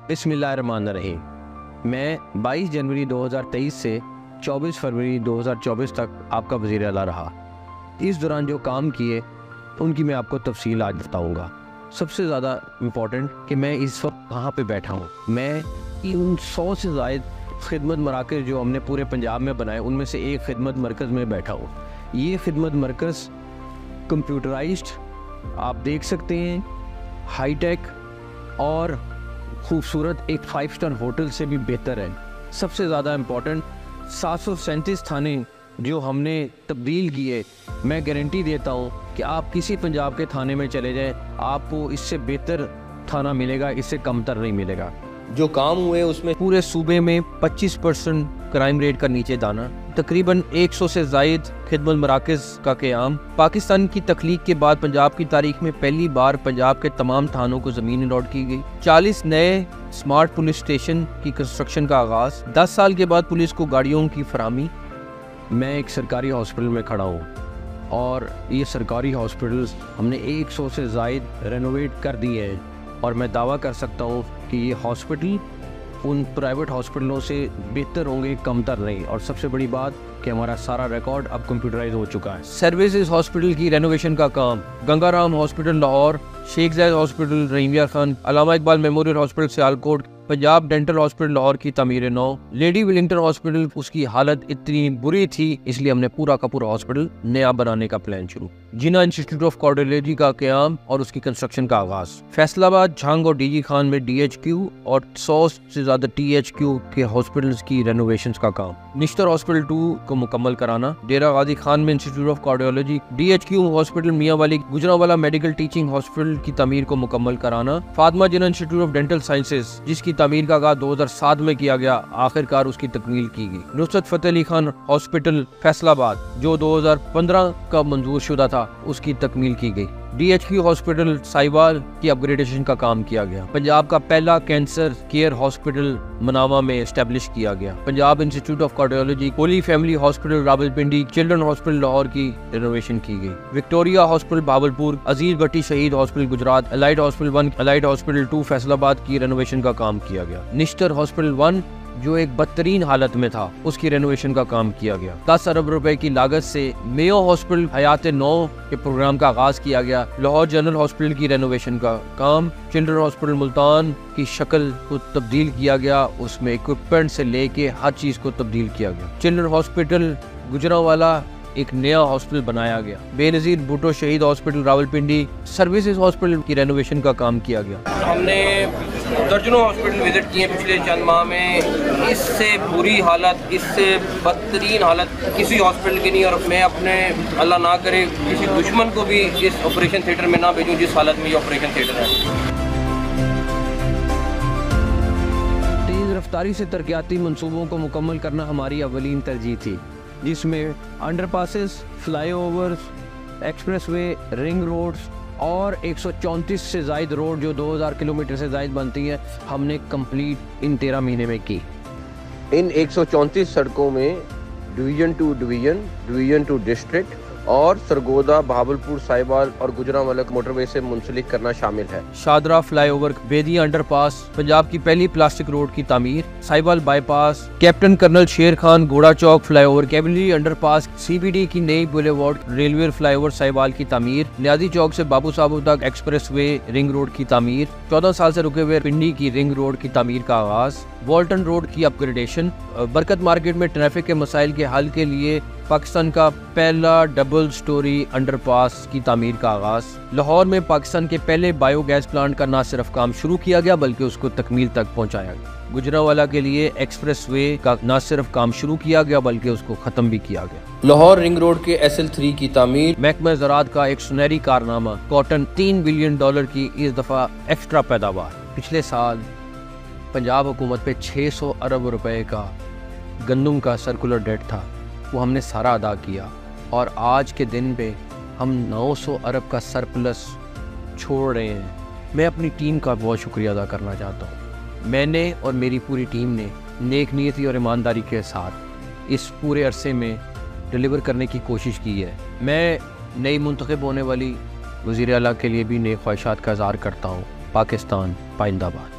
बिस्मिल्लाहिर्रहमानिर्रहीम। मैं 22 जनवरी 2023 से 24 फरवरी 2024 तक आपका वज़ीर आला रहा। इस दौरान जो काम किए उनकी मैं आपको तफसील आज बताऊंगा। सबसे ज़्यादा इम्पॉर्टेंट कि मैं इस वक्त कहाँ पे बैठा हूँ। मैं उन 100 से ज़ायद खिदमत मराकज़ जो हमने पूरे पंजाब में बनाए उनमें से एक खिदमत मरकज़ में बैठा हूँ। ये खिदमत मरकज़ कंप्यूटराइज्ड आप देख सकते हैं, हाईटेक और खूबसूरत एक 5 स्टार होटल से भी बेहतर है। सबसे ज़्यादा इम्पॉर्टेंट 737 थाने जो हमने तब्दील किए, मैं गारंटी देता हूँ कि आप किसी पंजाब के थाने में चले जाएं, आपको इससे बेहतर थाना मिलेगा, इससे कमतर नहीं मिलेगा। जो काम हुए उसमें पूरे सूबे में 25% क्राइम रेट का नीचे दाना, तकरीबन 100 से ज़ायद खिदमत मराकज़ का क़याम। पाकिस्तान की तख्लीक के बाद पंजाब की तारीख में पहली बार पंजाब के तमाम थानों को ज़मीन अलॉट की गई। 40 नए स्मार्ट पुलिस स्टेशन की कंस्ट्रक्शन का आगाज़। 10 साल के बाद पुलिस को गाड़ियों की फराहमी। मैं एक सरकारी हॉस्पिटल में खड़ा हूँ और ये सरकारी हॉस्पिटल हमने 100 से ज़ायद रेनोवेट कर दिए हैं और मैं दावा कर सकता हूँ कि ये हॉस्पिटल उन प्राइवेट हॉस्पिटलों से बेहतर होंगे, कमतर नहीं। और सबसे बड़ी बात कि हमारा सारा रिकॉर्ड अब कंप्यूटराइज हो चुका है। सर्विसेज हॉस्पिटल की रेनोवेशन का काम, Gangaram hospital Lahore, Sheikh Zayed hospital Rahim Yar Khan, Allama Iqbal memorial hospital Sialkot, Punjab dental hospital Lahore की तमीर नौ, लेडी विलिंगटन हॉस्पिटल उसकी हालत इतनी बुरी थी इसलिए हमने पूरा का पूरा हॉस्पिटल नया बनाने का प्लान शुरू। जिना इंस्टीट्यूट ऑफ कार्डियोलॉजी का क़याम और उसकी कंस्ट्रक्शन का आगाज। फैसलाबाद, झांग और डीजी खान में DHQ और 100 से ज्यादा THQ के हॉस्पिटल्स की रेनोवेशन का काम। निश्तर हॉस्पिटल 2 को मुकम्मल कराना। डेरा गाजी खान में institute of cardiology, DHQ hospital Mianwali Gujranwala medical teaching hospital की तमीर को मुकम्मल कराना। फातिमा जिना इंस्टीट्यूट ऑफ डेंटल साइंसेज जिसकी तमीर का आगाज 2007 में किया गया, आखिरकार उसकी तकमील की गई। नुसरत फतेह अली खान हॉस्पिटल फैसलाबाद जो 2015 का मंजूर शुदा था, उसकी तकमील की गई। DHQ हॉस्पिटल साहिवाल की अपग्रेडेशन का काम किया गया। पंजाब का पहला कैंसर केयर हॉस्पिटल मनावा में एस्टेब्लिश किया गया। Punjab institute of cardiology, Holi family hospital Rawalpindi, children hospital Lahore की रेनोवेशन की गई। विक्टोरिया हॉस्पिटल भावलपुर, अजीज भट्टी शहीद hospital Gujarat, allied hospital 1, allied hospital 2 Faisalabad की रेनोवेशन का काम किया गया। निश्तर हॉस्पिटल 1 जो एक बदतरीन हालत में था, उसकी रेनोवेशन का काम किया गया। 10 अरब रुपए की लागत से मेयो हॉस्पिटल हयात नौ के प्रोग्राम का आगाज किया गया। लाहौर जनरल हॉस्पिटल की रेनोवेशन का काम। चिल्ड्रन हॉस्पिटल मुल्तान की शक्ल को तब्दील किया गया, उसमें इक्विपमेंट से लेके हर चीज को तब्दील किया गया। चिल्ड्रन हॉस्पिटल गुजरांवाला एक नया हॉस्पिटल बनाया गया। बेनजीर भुट्टो शहीद हॉस्पिटल रावलपिंडी, सर्विसेज हॉस्पिटल की रेनोवेशन का काम किया गया। हमने दर्जनों हॉस्पिटल विजिट किए पिछले चंद माह में। इससे बुरी हालत, इससे बदतरीन हालत किसी हॉस्पिटल की नहीं। और मैं अपने अल्लाह ना करे किसी दुश्मन को भी इस ऑपरेशन थिएटर में ना भेजूं जिस हालत में ये ऑपरेशन थिएटर है। तेज़ रफ्तारी से तरक्याती मंसूबों को मुकम्मल करना हमारी अवलीन तरजीह थी, जिसमें underpasses, flyovers, expressway, ring roads और 134 से ज़ायद रोड जो 2000 किलोमीटर से ज़ायद बनती हैं, हमने कंप्लीट इन 13 महीने में की। इन 134 सड़कों में division to division, division to district और सरगोदा, भावलपुर, साहिवाल और गुजरांवाला मोटरवे से मुंसलिक करना शामिल है। शादरा फ्लाईओवर, बेदिया अंडरपास, पंजाब की पहली प्लास्टिक रोड की तामीर, साहिवाल बाईपास, कैप्टन कर्नल शेर खान घोड़ा चौक फ्लाईओवर, कैवलरी अंडरपास, CBD की नई बुलेवार्ड, रेलवे फ्लाईओवर साहिवाल की तामीर, नियाजी चौक से बाबू साहब तक एक्सप्रेसवे रिंग रोड की तामीर, 14 साल से रुके हुए पिंडी की रिंग रोड की तामीर का आगाज, वॉल्टन रोड की अपग्रेडेशन, बरकत मार्केट में ट्रैफिक के मसाइल के हल के लिए पाकिस्तान का पहला डबल स्टोरी अंडरपास की तामीर का आगाज। लाहौर में पाकिस्तान के पहले बायोगैस प्लांट का न सिर्फ काम शुरू किया गया बल्कि उसको तकमील तक पहुंचाया गया। गुजरांवाला के लिए एक्सप्रेसवे का न सिर्फ काम शुरू किया गया बल्कि उसको खत्म भी किया गया। लाहौर रिंग रोड के SL3 की तामीर। महकमा ज़राअत का एक सुनहरी कारनामा, कॉटन $3 बिलियन की इस दफा एक्स्ट्रा पैदावार। पिछले साल पंजाब हुकूमत पे 600 अरब रुपए का गंदम का सर्कुलर डेट था, वो हमने सारा अदा किया और आज के दिन पे हम 900 अरब का सरप्लस छोड़ रहे हैं। मैं अपनी टीम का बहुत शुक्रिया अदा करना चाहता हूँ। मैंने और मेरी पूरी टीम ने नेक नीयती और ईमानदारी के साथ इस पूरे अरसे में डिलीवर करने की कोशिश की है। मैं नई मुंतखब होने वाली वज़ीर आला के लिए भी नेक ख्वाहिशात का इज़हार करता हूँ। पाकिस्तान पाइंदाबाद।